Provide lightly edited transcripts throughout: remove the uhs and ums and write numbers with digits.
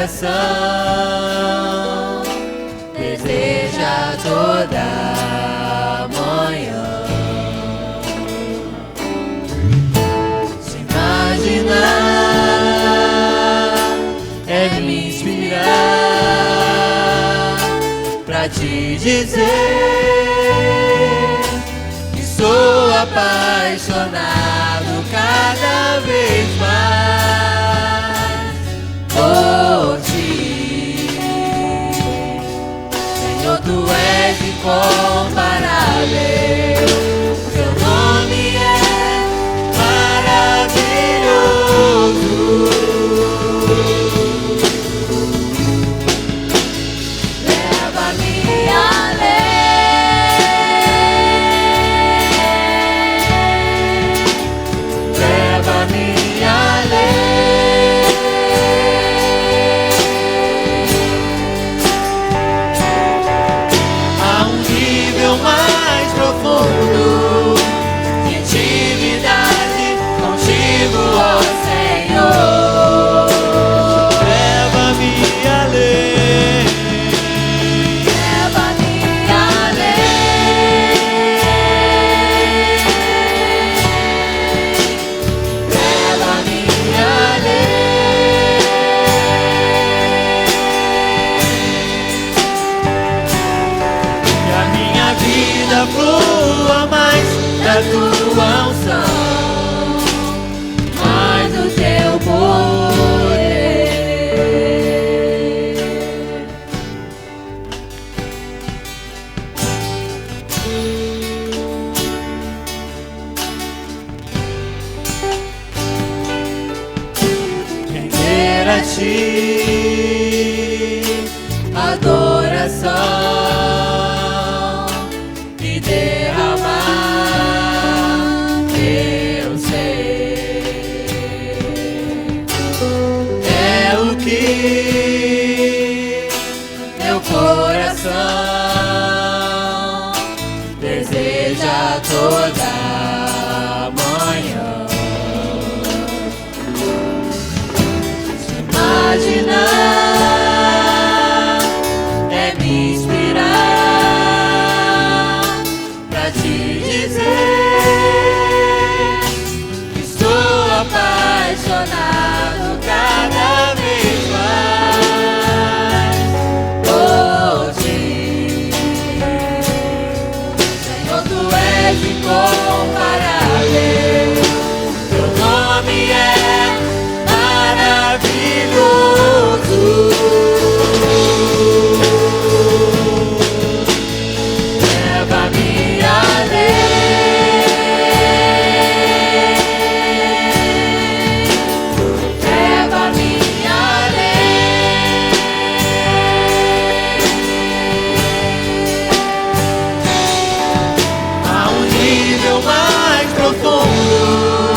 coração deseja toda manhã se imaginar, é me inspirar pra te dizer que sou apaixonado cada vez mais por ti. Senhor, tu és incomparável, teu nome é maravilhoso. Leva-me além, leva-me além, a um nível mais profundo de intimidade contigo, ó Senhor. Leva-me além, leva-me além, leva-me além, que a minha vida flua mais da tua unção, mais do teu poder. Render a ti adoração e derramar teu ser. É o que meu coração deseja toda manhã. Se imaginar, é me inspirar pra te dizer que sou apaixonado cada vez mais por ti. Senhor, tu és incomparável, teu nome é maravilhoso. Leva-me além, leva-me além, a um nível mais profundo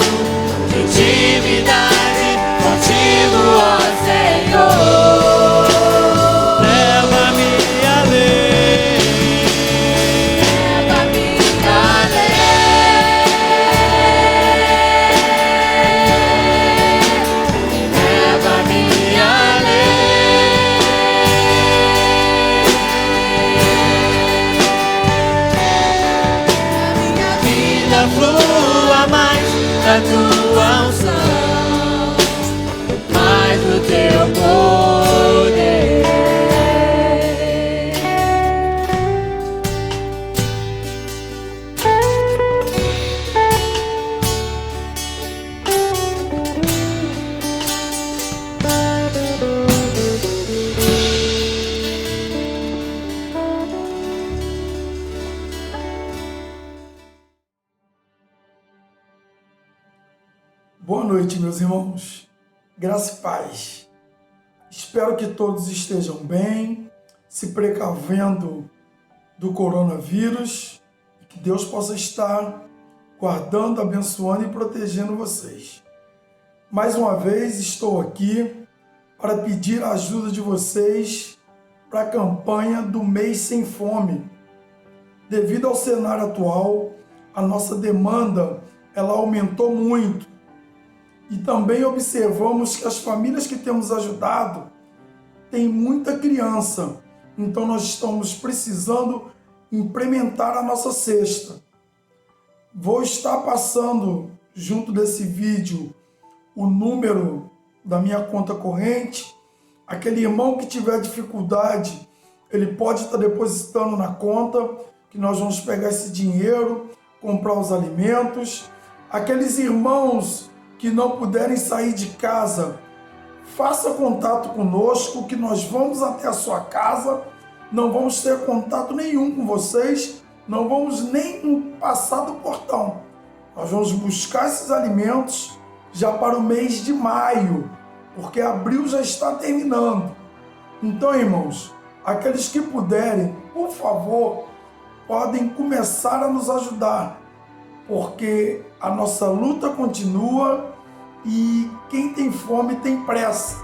de intimidade contigo, ó Senhor. Leva-me além, leva-me além, leva-me além, a minha vida flua mais da tua unção, mais do teu poder. Boa noite, meus irmãos. Graça e paz. Espero que todos estejam bem, se precavendo do coronavírus e que Deus possa estar guardando, abençoando e protegendo vocês. Mais uma vez estou aqui para pedir a ajuda de vocês para a campanha do Mês Sem Fome. Devido ao cenário atual, a nossa demanda ela aumentou muito. E também observamos que as famílias que temos ajudado tem muita criança, então nós estamos precisando implementar a nossa cesta. Vou estar passando junto desse vídeo o número da minha conta corrente. Aquele irmão que tiver dificuldade, ele pode estar depositando na conta, que nós vamos pegar esse dinheiro, comprar os alimentos. Aqueles irmãos que não puderem sair de casa, faça contato conosco, que nós vamos até a sua casa, não vamos ter contato nenhum com vocês, não vamos nem passar do portão. Nós vamos buscar esses alimentos já para o mês de maio, porque abril já está terminando. Então, irmãos, aqueles que puderem, por favor, podem começar a nos ajudar, porque a nossa luta continua e quem tem fome tem pressa.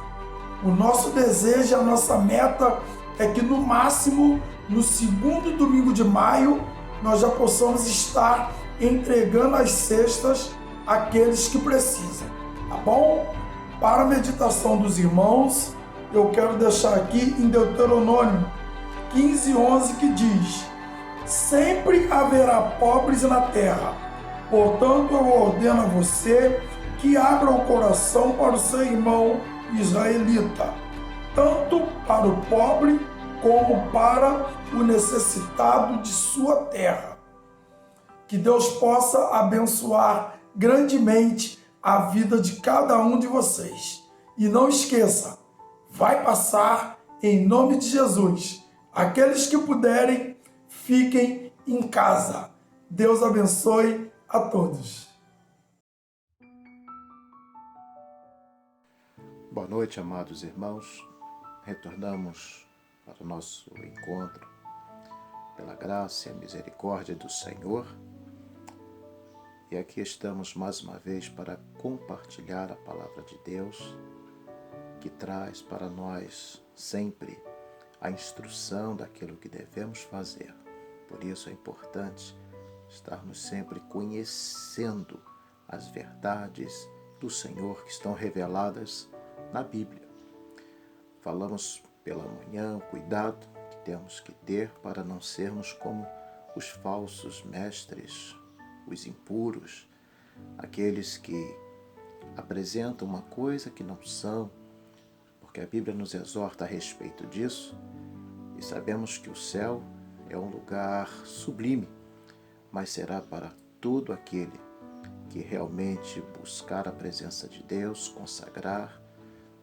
O nosso desejo, a nossa meta é que no máximo, no segundo domingo de maio, nós já possamos estar entregando as cestas àqueles que precisam, tá bom? Para a meditação dos irmãos, eu quero deixar aqui em Deuteronômio 15:11 que diz: sempre haverá pobres na terra, portanto eu ordeno a você que abra o coração para o seu irmão israelita, tanto para o pobre como para o necessitado de sua terra. Que Deus possa abençoar grandemente a vida de cada um de vocês. E não esqueça, vai passar em nome de Jesus. Aqueles que puderem, fiquem em casa. Deus abençoe a todos. Boa noite, amados irmãos. Retornamos para o nosso encontro pela graça e a misericórdia do Senhor. E aqui estamos mais uma vez para compartilhar a palavra de Deus, que traz para nós sempre a instrução daquilo que devemos fazer. Por isso é importante estarmos sempre conhecendo as verdades do Senhor que estão reveladas na Bíblia. Falamos pela manhã o cuidado que temos que ter para não sermos como os falsos mestres, os impuros, aqueles que apresentam uma coisa que não são, porque a Bíblia nos exorta a respeito disso, e sabemos que o céu é um lugar sublime, mas será para todo aquele que realmente buscar a presença de Deus, consagrar,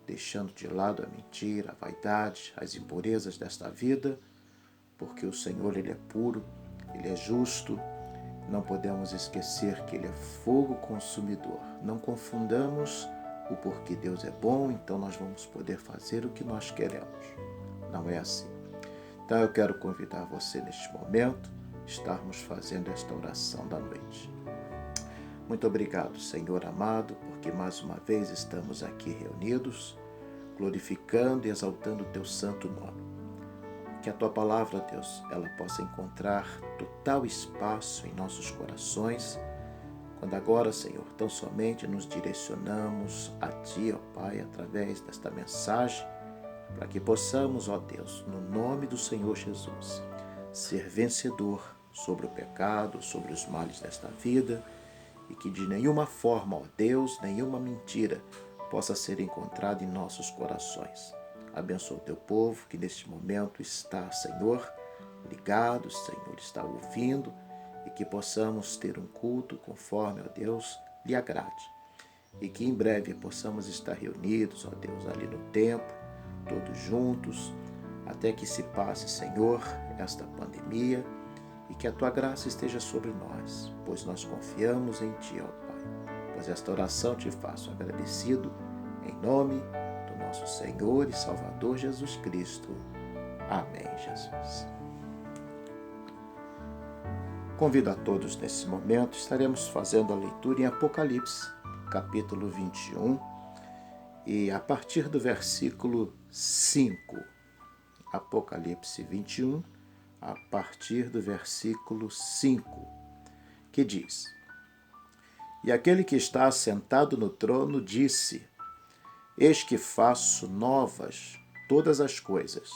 deixando de lado a mentira, a vaidade, as impurezas desta vida, porque o Senhor, Ele é puro, Ele é justo. Não podemos esquecer que Ele é fogo consumidor. Não confundamos o porquê Deus é bom, então nós vamos poder fazer o que nós queremos. Não é assim. Então eu quero convidar você neste momento, estarmos fazendo esta oração da noite. Muito obrigado, Senhor amado, porque mais uma vez estamos aqui reunidos, glorificando e exaltando o Teu santo nome. Que a Tua palavra, Deus, ela possa encontrar total espaço em nossos corações, quando agora, Senhor, tão somente nos direcionamos a Ti, ó Pai, através desta mensagem, para que possamos, ó Deus, no nome do Senhor Jesus, ser vencedor sobre o pecado, sobre os males desta vida, e que de nenhuma forma, ó Deus, nenhuma mentira possa ser encontrada em nossos corações. Abençoa o Teu povo que neste momento está, Senhor, ligado, Senhor, está ouvindo, e que possamos ter um culto conforme, ó Deus, lhe agrade. E que em breve possamos estar reunidos, ó Deus, ali no templo, todos juntos, até que se passe, Senhor, esta pandemia, e que a Tua graça esteja sobre nós, pois nós confiamos em Ti, ó Pai. Pois esta oração te faço agradecido, em nome do nosso Senhor e Salvador Jesus Cristo. Amém, Jesus. Convido a todos nesse momento, estaremos fazendo a leitura em Apocalipse, capítulo 21, e a partir do versículo 5. Apocalipse 21, a partir do versículo 5, que diz: E aquele que está sentado no trono disse: Eis que faço novas todas as coisas.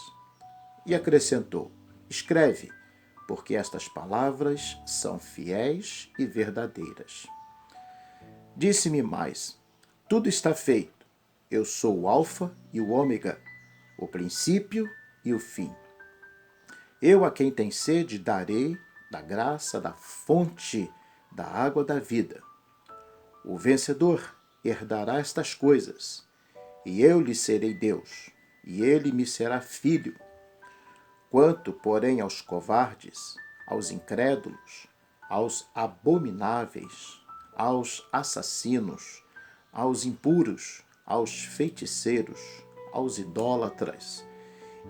E acrescentou: escreve, porque estas palavras são fiéis e verdadeiras. Disse-me mais: tudo está feito. Eu sou o Alfa e o Ômega, o princípio e o fim. Eu a quem tem sede darei da graça da fonte da água da vida. O vencedor herdará estas coisas, e eu lhe serei Deus, e ele me será filho. Quanto, porém, aos covardes, aos incrédulos, aos abomináveis, aos assassinos, aos impuros, aos feiticeiros, aos idólatras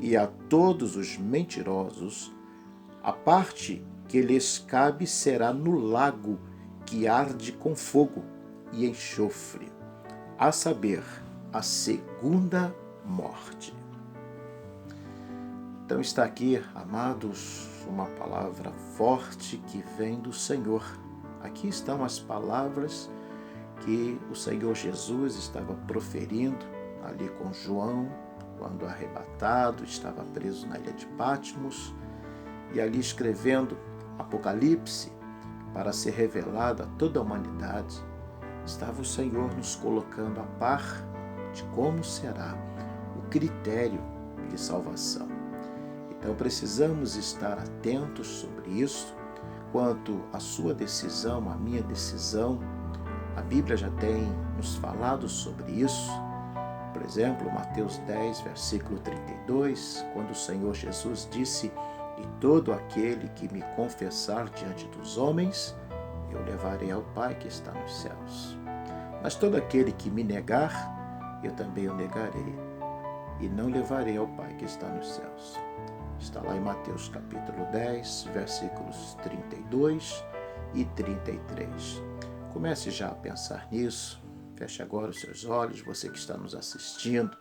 e a todos os mentirosos, a parte que lhes cabe será no lago que arde com fogo e enxofre, a saber, a segunda morte. Então está aqui, amados, uma palavra forte que vem do Senhor. Aqui estão as palavras que o Senhor Jesus estava proferindo ali com João, quando arrebatado, estava preso na ilha de Patmos, e ali escrevendo Apocalipse para ser revelado a toda a humanidade. Estava o Senhor nos colocando a par de como será o critério de salvação. Então precisamos estar atentos sobre isso, quanto à sua decisão, à minha decisão. A Bíblia já tem nos falado sobre isso. Por exemplo, Mateus 10, versículo 32, quando o Senhor Jesus disse: e todo aquele que me confessar diante dos homens, eu levarei ao Pai que está nos céus. Mas todo aquele que me negar, eu também o negarei, e não levarei ao Pai que está nos céus. Está lá em Mateus capítulo 10, versículos 32 e 33. Comece já a pensar nisso. Feche agora os seus olhos, você que está nos assistindo,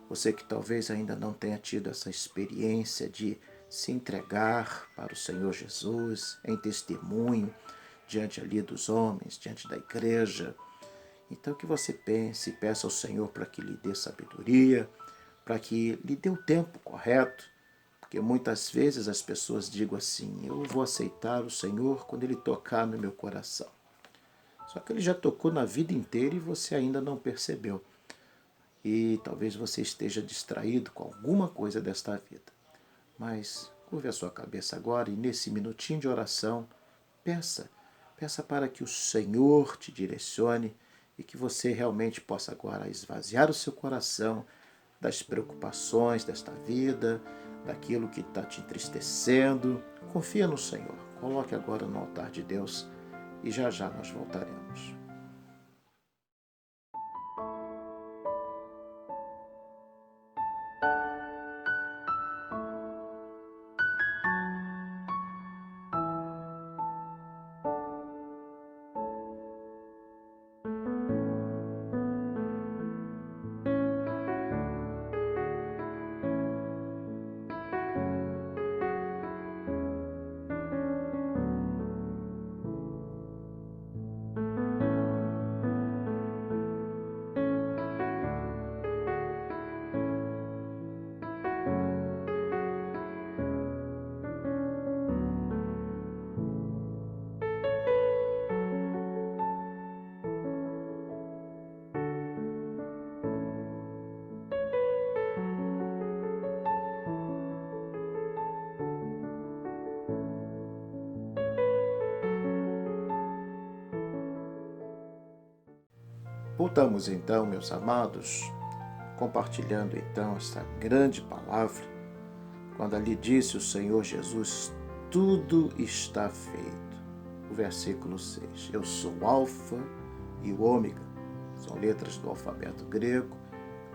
você que talvez ainda não tenha tido essa experiência de se entregar para o Senhor Jesus em testemunho, diante ali dos homens, diante da igreja. Então que você pense e peça ao Senhor para que lhe dê sabedoria, para que lhe dê o tempo correto, porque muitas vezes as pessoas digam assim: eu vou aceitar o Senhor quando Ele tocar no meu coração. Só que Ele já tocou na vida inteira e você ainda não percebeu. E talvez você esteja distraído com alguma coisa desta vida. Mas curve a sua cabeça agora e nesse minutinho de oração, peça para que o Senhor te direcione e que você realmente possa agora esvaziar o seu coração das preocupações desta vida, daquilo que está te entristecendo. Confia no Senhor. Coloque agora no altar de Deus e já já nós voltaremos. Voltamos então, meus amados, compartilhando então esta grande palavra, quando ali disse o Senhor Jesus: tudo está feito. O versículo 6, eu sou o Alfa e o Ômega, são letras do alfabeto grego,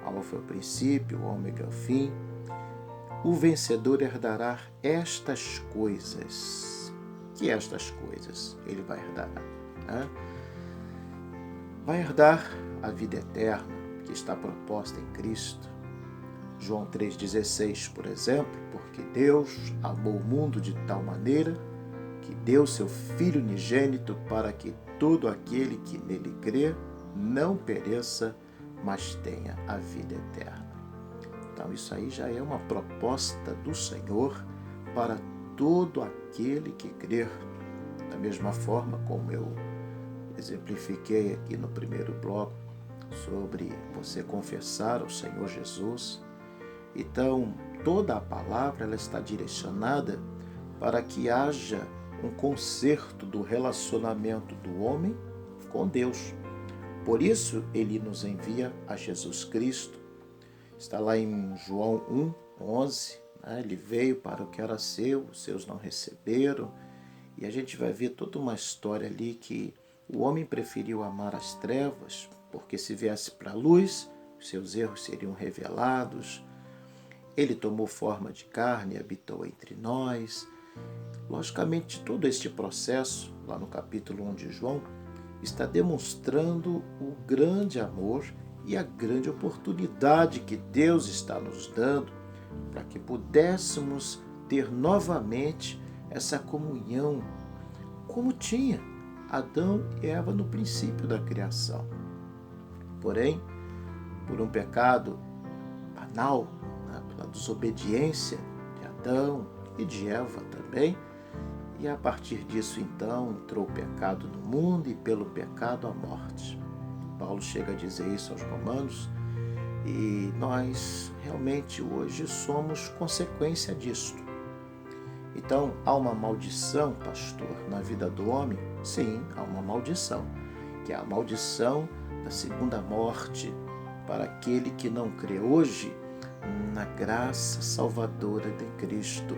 Alfa é o princípio, o Ômega é o fim. O vencedor herdará estas coisas. Que estas coisas ele vai herdar? Vai herdar a vida eterna que está proposta em Cristo. João 3,16, por exemplo, porque Deus amou o mundo de tal maneira que deu seu Filho unigênito para que todo aquele que nele crê não pereça, mas tenha a vida eterna. Então isso aí já é uma proposta do Senhor para todo aquele que crer. Da mesma forma como eu exemplifiquei aqui no primeiro bloco sobre você confessar ao Senhor Jesus. Então, toda a palavra ela está direcionada para que haja um conserto do relacionamento do homem com Deus. Por isso, ele nos envia a Jesus Cristo. Está lá em João 1:11, né? Ele veio para o que era seu, os seus não receberam. E a gente vai ver toda uma história ali que o homem preferiu amar as trevas, porque se viesse para a luz, os seus erros seriam revelados. Ele tomou forma de carne e habitou entre nós. Logicamente, todo este processo, lá no capítulo 1 de João, está demonstrando o grande amor e a grande oportunidade que Deus está nos dando para que pudéssemos ter novamente essa comunhão, como tinha Adão e Eva no princípio da criação. Porém, por um pecado banal, pela desobediência de Adão e de Eva também, e a partir disso então entrou o pecado no mundo e pelo pecado a morte. Paulo chega a dizer isso aos Romanos e nós realmente hoje somos consequência disto. Então, há uma maldição, pastor, na vida do homem? Sim, há uma maldição, que é a maldição da segunda morte para aquele que não crê hoje na graça salvadora de Cristo.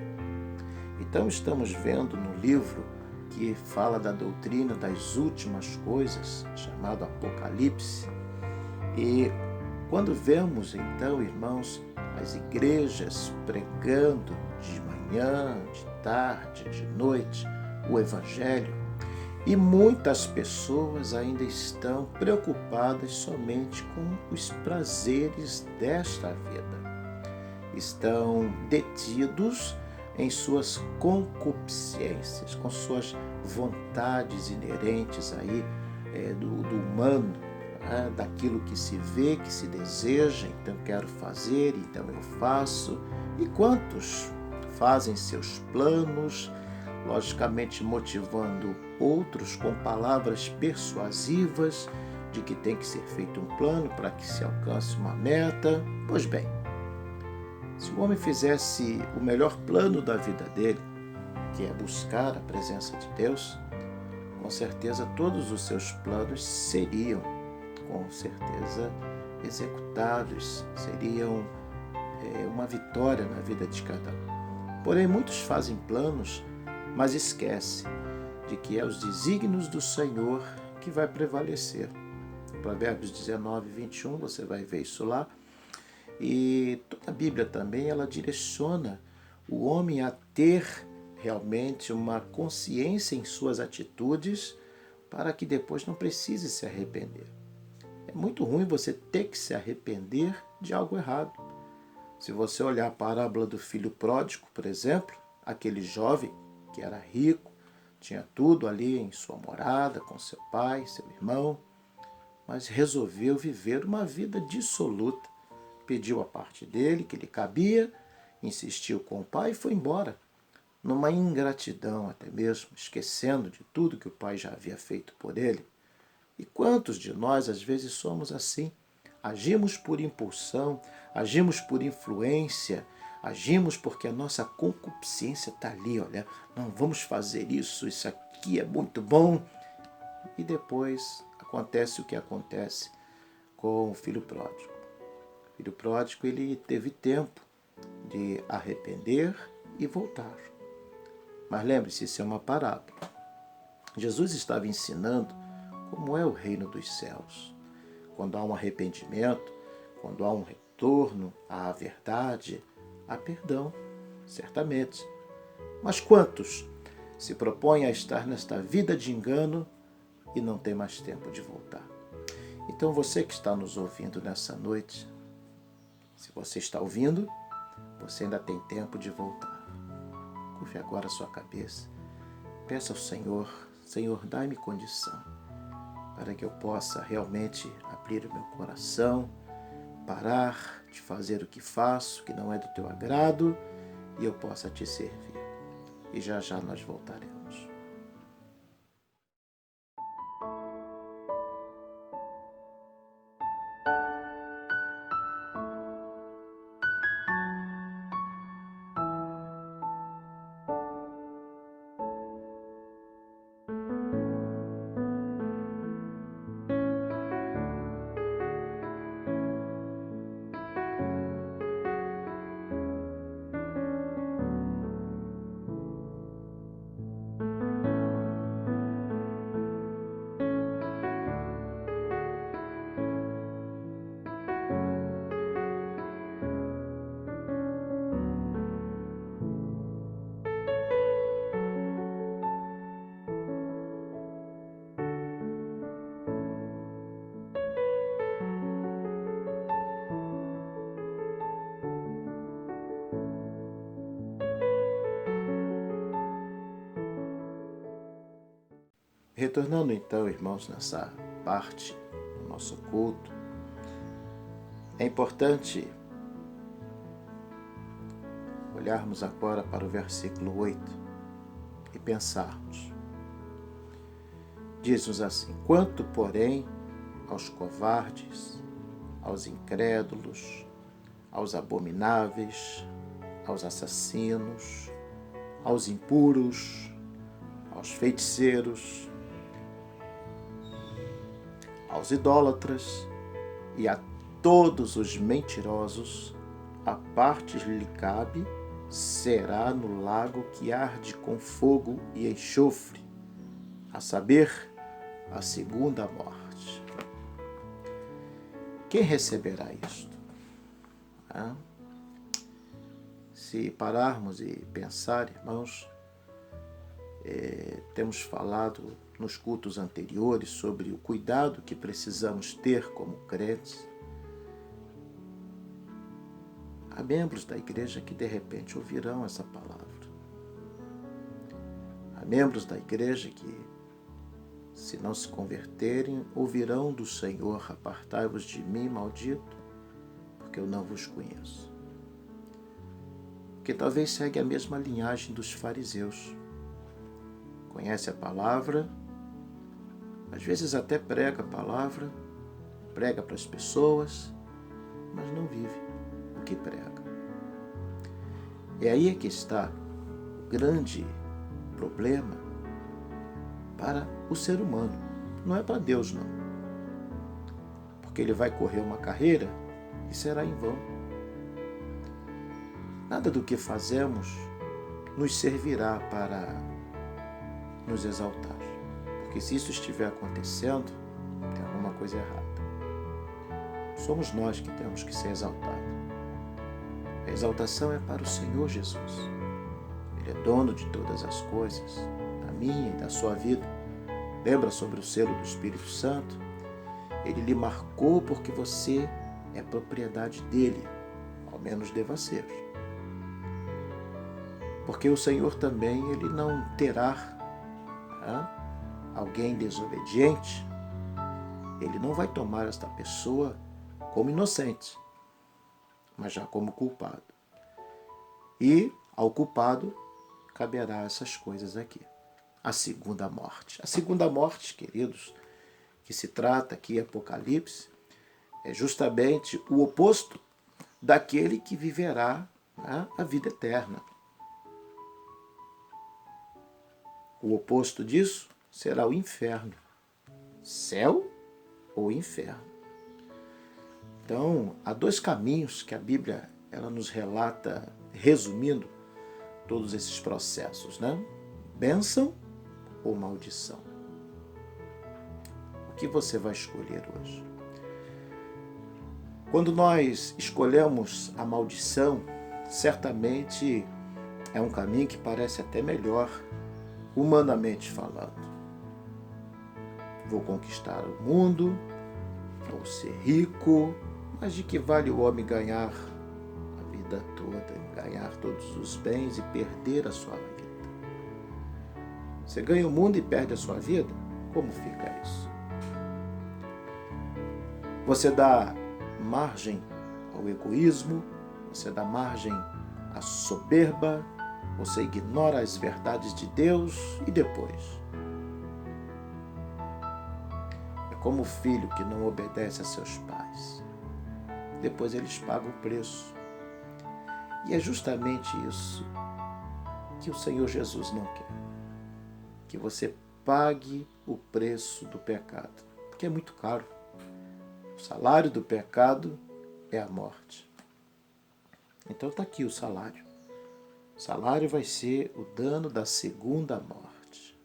Então, estamos vendo no livro que fala da doutrina das últimas coisas, chamado Apocalipse, e quando vemos, então, irmãos, as igrejas pregando de manhã, de tarde, de noite, o Evangelho, e muitas pessoas ainda estão preocupadas somente com os prazeres desta vida. Estão detidos em suas concupiscências, com suas vontades inerentes aí do humano, daquilo que se vê, que se deseja, então quero fazer, então eu faço. E quantos fazem seus planos, logicamente motivando outros com palavras persuasivas de que tem que ser feito um plano para que se alcance uma meta. Pois bem, se o homem fizesse o melhor plano da vida dele, que é buscar a presença de Deus, com certeza todos os seus planos seriam, com certeza, executados, seriam uma vitória na vida de cada um. Porém, muitos fazem planos, mas esquecem de que é os desígnios do Senhor que vai prevalecer. Provérbios 19:21, você vai ver isso lá. E toda a Bíblia também, ela direciona o homem a ter realmente uma consciência em suas atitudes para que depois não precise se arrepender. É muito ruim você ter que se arrepender de algo errado. Se você olhar a parábola do filho pródigo, por exemplo, aquele jovem que era rico, tinha tudo ali em sua morada, com seu pai, seu irmão, mas resolveu viver uma vida dissoluta. Pediu a parte dele, que lhe cabia, insistiu com o pai e foi embora, numa ingratidão até mesmo, esquecendo de tudo que o pai já havia feito por ele. E quantos de nós, às vezes, somos assim? Agimos por impulsão, agimos por influência, agimos porque a nossa concupiscência está ali, olha, não vamos fazer isso, isso aqui é muito bom. E depois acontece o que acontece com o filho pródigo. O filho pródigo, ele teve tempo de arrepender e voltar. Mas lembre-se, isso é uma parábola. Jesus estava ensinando como é o reino dos céus. Quando há um arrependimento, quando há um retorno à verdade, há perdão, certamente. Mas quantos se propõem a estar nesta vida de engano e não tem mais tempo de voltar? Então você que está nos ouvindo nessa noite, se você está ouvindo, você ainda tem tempo de voltar. Curve agora a sua cabeça. Peça ao Senhor, Senhor, dai-me condição para que eu possa realmente abrir o meu coração, parar de fazer o que faço, que não é do teu agrado, e eu possa te servir. E já já nós voltaremos. Retornando então, irmãos, nessa parte do nosso culto, é importante olharmos agora para o versículo 8 e pensarmos. Diz-nos assim: quanto, porém, aos covardes, aos incrédulos, aos abomináveis, aos assassinos, aos impuros, aos feiticeiros, aos idólatras e a todos os mentirosos, a parte lhe cabe será no lago que arde com fogo e enxofre, a saber, a segunda morte. Quem receberá isto? Se pararmos e pensar, irmãos, temos falado nos cultos anteriores sobre o cuidado que precisamos ter como crentes. Há membros da igreja que de repente ouvirão essa palavra. Há membros da igreja que, se não se converterem, ouvirão do Senhor: apartai-vos de mim, maldito, porque eu não vos conheço. Que talvez segue a mesma linhagem dos fariseus. Conhece a palavra, às vezes até prega a palavra, prega para as pessoas, mas não vive o que prega. E aí é que está o grande problema para o ser humano. Não é para Deus, não. Porque ele vai correr uma carreira e será em vão. Nada do que fazemos nos servirá para nos exaltar. Porque se isso estiver acontecendo, tem alguma coisa errada. Somos nós que temos que ser exaltados. A exaltação é para o Senhor Jesus. Ele é dono de todas as coisas, da minha e da sua vida. Lembra sobre o selo do Espírito Santo? Ele lhe marcou porque você é propriedade dele, ao menos deva ser. Porque o Senhor também, ele não terá alguém desobediente, ele não vai tomar esta pessoa como inocente, mas já como culpado. E ao culpado caberá essas coisas aqui. A segunda morte. A segunda morte, queridos, que se trata aqui em Apocalipse, é justamente o oposto daquele que viverá a vida eterna. O oposto disso será o inferno. Céu ou inferno. Então, há dois caminhos que a Bíblia ela nos relata, resumindo todos esses processos, né? Bênção ou maldição. O que você vai escolher hoje? Quando nós escolhemos a maldição, certamente é um caminho que parece até melhor, humanamente falando. Vou conquistar o mundo, vou ser rico, mas de que vale o homem ganhar a vida toda, ganhar todos os bens e perder a sua vida? Você ganha o mundo e perde a sua vida? Como fica isso? Você dá margem ao egoísmo, você dá margem à soberba, você ignora as verdades de Deus e depois? É como o filho que não obedece a seus pais. Depois eles pagam o preço. E é justamente isso que o Senhor Jesus não quer. Que você pague o preço do pecado. Porque é muito caro. O salário do pecado é a morte. Então está aqui o salário. O salário vai ser o dano da segunda morte.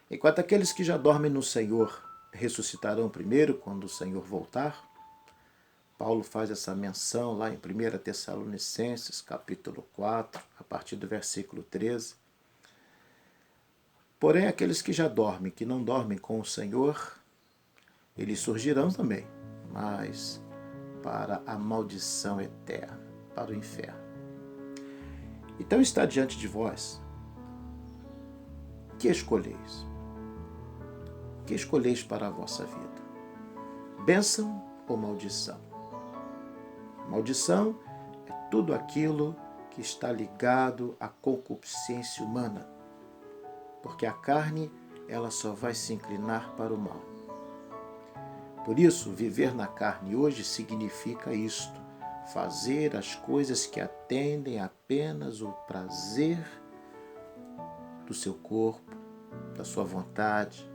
Enquanto aqueles que já dormem no Senhor ressuscitarão primeiro quando o Senhor voltar, Paulo faz essa menção lá em 1 Tessalonicenses, capítulo 4, a partir do versículo 13. Porém, aqueles que já dormem, que não dormem com o Senhor, eles surgirão também, mas para a maldição eterna, para o inferno. Então está diante de vós. Que escolheis? Que escolheis para a vossa vida? Bênção ou maldição? Maldição é tudo aquilo que está ligado à concupiscência humana, porque a carne, ela só vai se inclinar para o mal. Por isso, viver na carne hoje significa isto: fazer as coisas que atendem apenas o prazer do seu corpo, da sua vontade.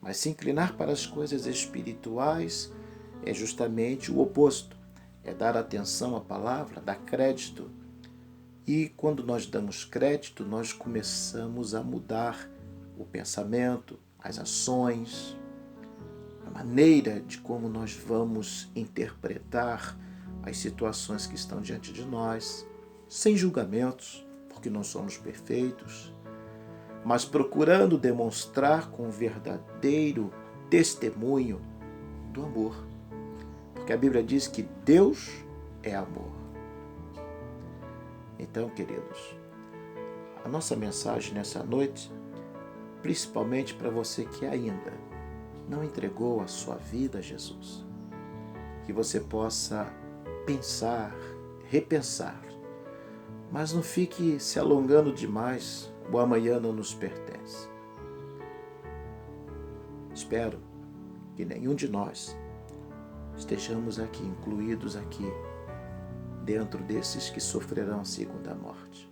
Mas se inclinar para as coisas espirituais é justamente o oposto. É dar atenção à palavra, dar crédito. E quando nós damos crédito, nós começamos a mudar o pensamento, as ações, a maneira de como nós vamos interpretar as situações que estão diante de nós, sem julgamentos, porque não somos perfeitos, mas procurando demonstrar com verdadeiro testemunho do amor. Porque a Bíblia diz que Deus é amor. Então, queridos, a nossa mensagem nessa noite, principalmente para você que ainda não entregou a sua vida a Jesus, que você possa pensar, repensar, mas não fique se alongando demais, o amanhã não nos pertence. Espero que nenhum de nós estejamos aqui, incluídos aqui, dentro desses que sofrerão a segunda morte.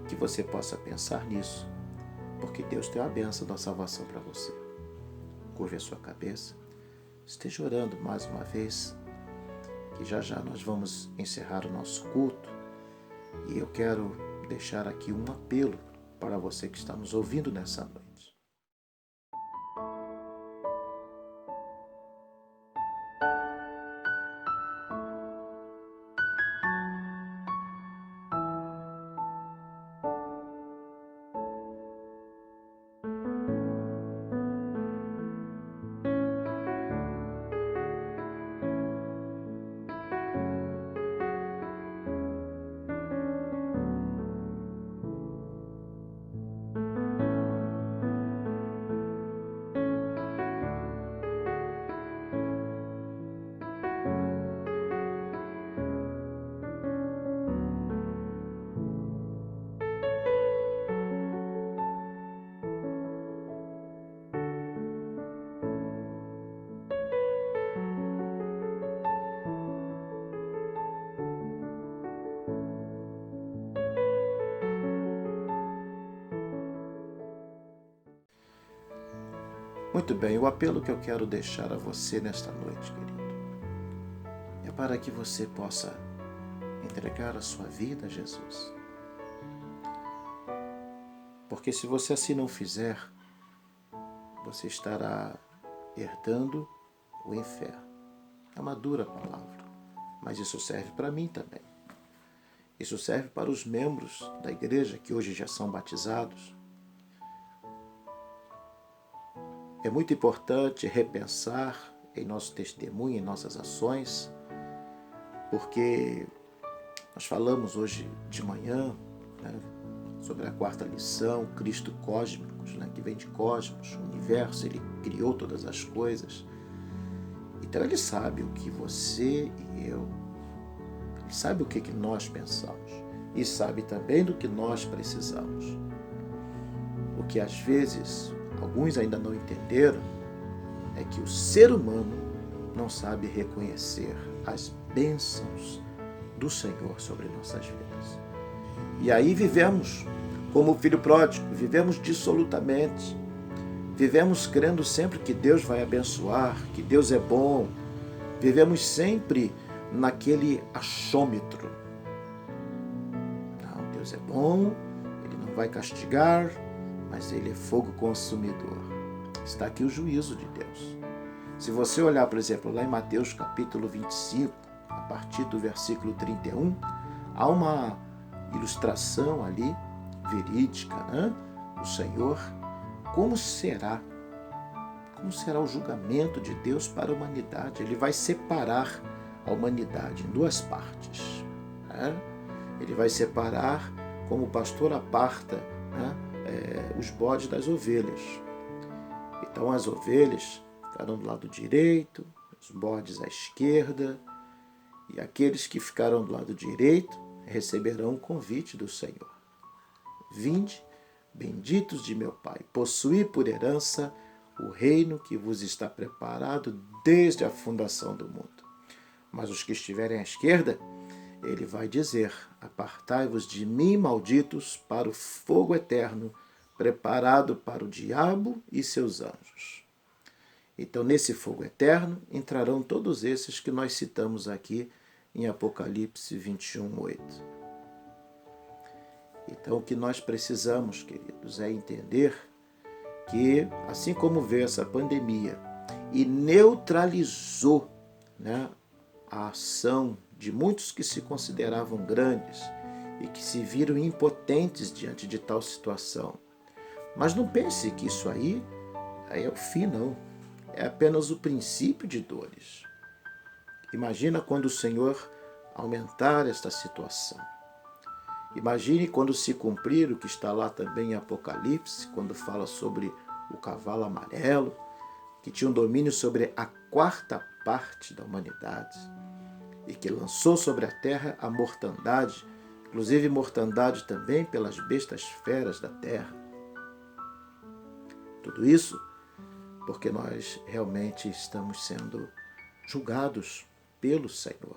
Que você possa pensar nisso, porque Deus tem a bênção da salvação para você. Curve a sua cabeça, esteja orando mais uma vez, que já já nós vamos encerrar o nosso culto, e eu quero deixar aqui um apelo para você que está nos ouvindo nessa noite. Muito bem, o apelo que eu quero deixar a você nesta noite, querido, é para que você possa entregar a sua vida a Jesus. Porque se você assim não fizer, você estará herdando o inferno. É uma dura palavra, mas isso serve para mim também. Isso serve para os membros da igreja que hoje já são batizados. É muito importante repensar em nosso testemunho, em nossas ações, porque nós falamos hoje de manhã, né, sobre a quarta lição, Cristo cósmicos, né, que vem de cosmos, o universo, ele criou todas as coisas. E Então Ele sabe o que você e eu, Ele sabe o que nós pensamos e sabe também do que nós precisamos. O que às vezes alguns ainda não entenderam é que o ser humano não sabe reconhecer as bênçãos do Senhor sobre nossas vidas. E aí vivemos como o filho pródigo, vivemos dissolutamente, vivemos crendo sempre que Deus vai abençoar, que Deus é bom, vivemos sempre naquele achômetro. Não, Deus é bom, Ele não vai castigar, mas Ele é fogo consumidor. Está aqui o juízo de Deus. Se você olhar, por exemplo, lá em Mateus capítulo 25, a partir do versículo 31, há uma ilustração ali, verídica, né? O Senhor, como será o julgamento de Deus para a humanidade? Ele vai separar a humanidade em duas partes, né? Ele vai separar como o pastor aparta, né, os bodes das ovelhas. Então as ovelhas ficarão do lado direito, os bodes à esquerda, e aqueles que ficaram do lado direito receberão o convite do Senhor. Vinde, benditos de meu Pai, possuí por herança o reino que vos está preparado desde a fundação do mundo. Mas os que estiverem à esquerda, Ele vai dizer, apartai-vos de mim, malditos, para o fogo eterno, preparado para o diabo e seus anjos. Então, nesse fogo eterno, entrarão todos esses que nós citamos aqui em Apocalipse 21:8. Então, o que nós precisamos, queridos, é entender que, assim como veio essa pandemia e neutralizou, né, a ação de muitos que se consideravam grandes e que se viram impotentes diante de tal situação. Mas não pense que isso aí é o fim, não. É apenas o princípio de dores. Imagina quando o Senhor aumentar esta situação. Imagine quando se cumprir o que está lá também em Apocalipse, quando fala sobre o cavalo amarelo, que tinha um domínio sobre a 4ª parte da humanidade e que lançou sobre a terra a mortandade, inclusive mortandade também pelas bestas feras da terra. Tudo isso porque nós realmente estamos sendo julgados pelo Senhor.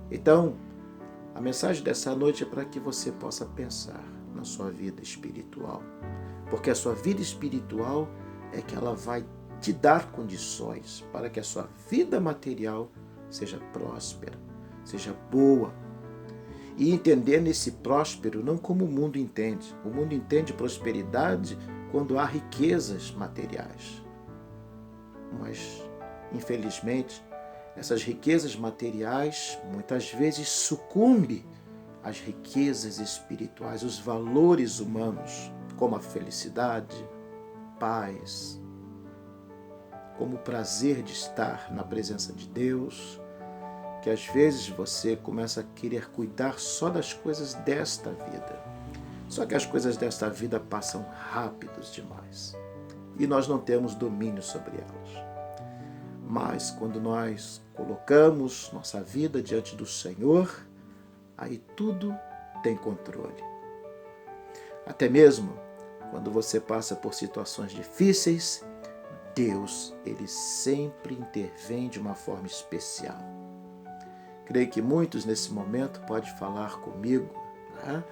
Então, a mensagem dessa noite é para que você possa pensar na sua vida espiritual, porque a sua vida espiritual é que ela vai te dar condições para que a sua vida material seja próspera, seja boa. E entender nesse próspero não como o mundo entende. O mundo entende prosperidade quando há riquezas materiais. Mas, infelizmente, essas riquezas materiais muitas vezes sucumbem às riquezas espirituais, os valores humanos, como a felicidade, paz, como o prazer de estar na presença de Deus, que às vezes você começa a querer cuidar só das coisas desta vida. Só que as coisas desta vida passam rápidos demais e nós não temos domínio sobre elas. Mas quando nós colocamos nossa vida diante do Senhor, aí tudo tem controle. Até mesmo quando você passa por situações difíceis, Deus, Ele sempre intervém de uma forma especial. Creio que muitos nesse momento podem falar comigo, né,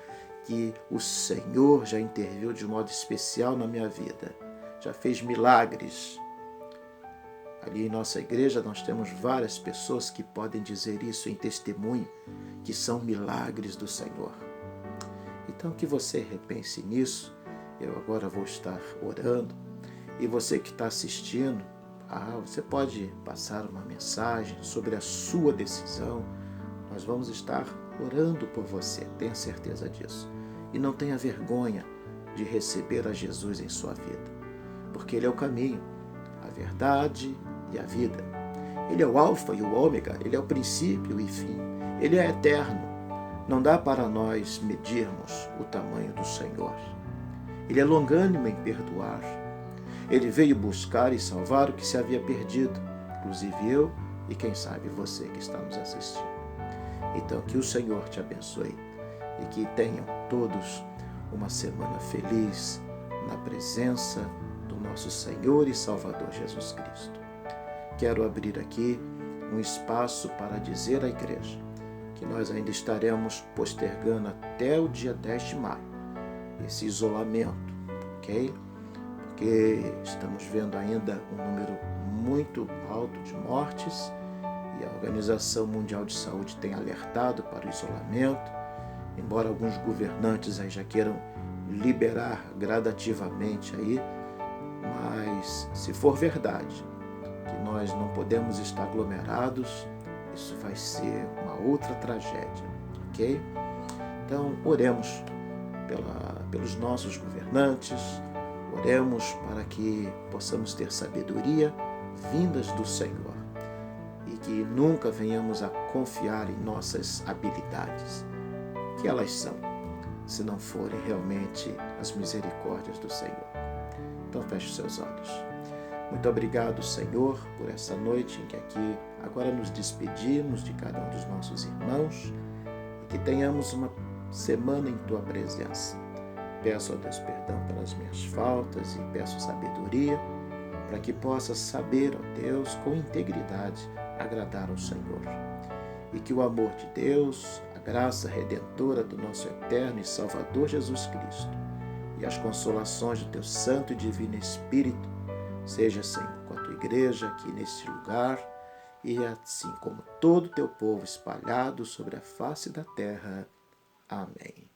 que o Senhor já interviu de um modo especial na minha vida, já fez milagres. Ali em nossa igreja nós temos várias pessoas que podem dizer isso em testemunho, que são milagres do Senhor. Então que você repense nisso. Eu agora vou estar orando. E você que está assistindo, você pode passar uma mensagem sobre a sua decisão. Nós vamos estar orando por você, tenha certeza disso. E não tenha vergonha de receber a Jesus em sua vida, porque Ele é o caminho, a verdade e a vida. Ele é o alfa e o ômega, Ele é o princípio e fim. Ele é eterno. Não dá para nós medirmos o tamanho do Senhor. Ele é longânimo em perdoar. Ele veio buscar e salvar o que se havia perdido. inclusive eu e quem sabe você que está nos assistindo. Então, que o Senhor te abençoe e que tenham todos uma semana feliz na presença do nosso Senhor e Salvador Jesus Cristo. Quero abrir aqui um espaço para dizer à igreja que nós ainda estaremos postergando até o dia 10 de maio esse isolamento, ok? Porque estamos vendo ainda um número muito alto de mortes e a Organização Mundial de Saúde tem alertado para o isolamento, embora alguns governantes aí já queiram liberar gradativamente aí, mas se for verdade que nós não podemos estar aglomerados, isso vai ser uma outra tragédia, ok? Então, oremos pelos nossos governantes, oremos para que possamos ter sabedoria vindas do Senhor e que nunca venhamos a confiar em nossas habilidades, que elas são, se não forem realmente as misericórdias do Senhor. Então, feche os seus olhos. Muito obrigado, Senhor, por essa noite em que aqui agora nos despedimos de cada um dos nossos irmãos e que tenhamos uma semana em Tua presença. Peço a Deus perdão pelas minhas faltas e peço sabedoria para que possa saber, ó Deus, com integridade, agradar ao Senhor. E que o amor de Deus, a graça redentora do nosso eterno e Salvador Jesus Cristo e as consolações do Teu Santo e Divino Espírito seja assim com a Tua igreja aqui neste lugar e assim como todo o Teu povo espalhado sobre a face da terra. Amém.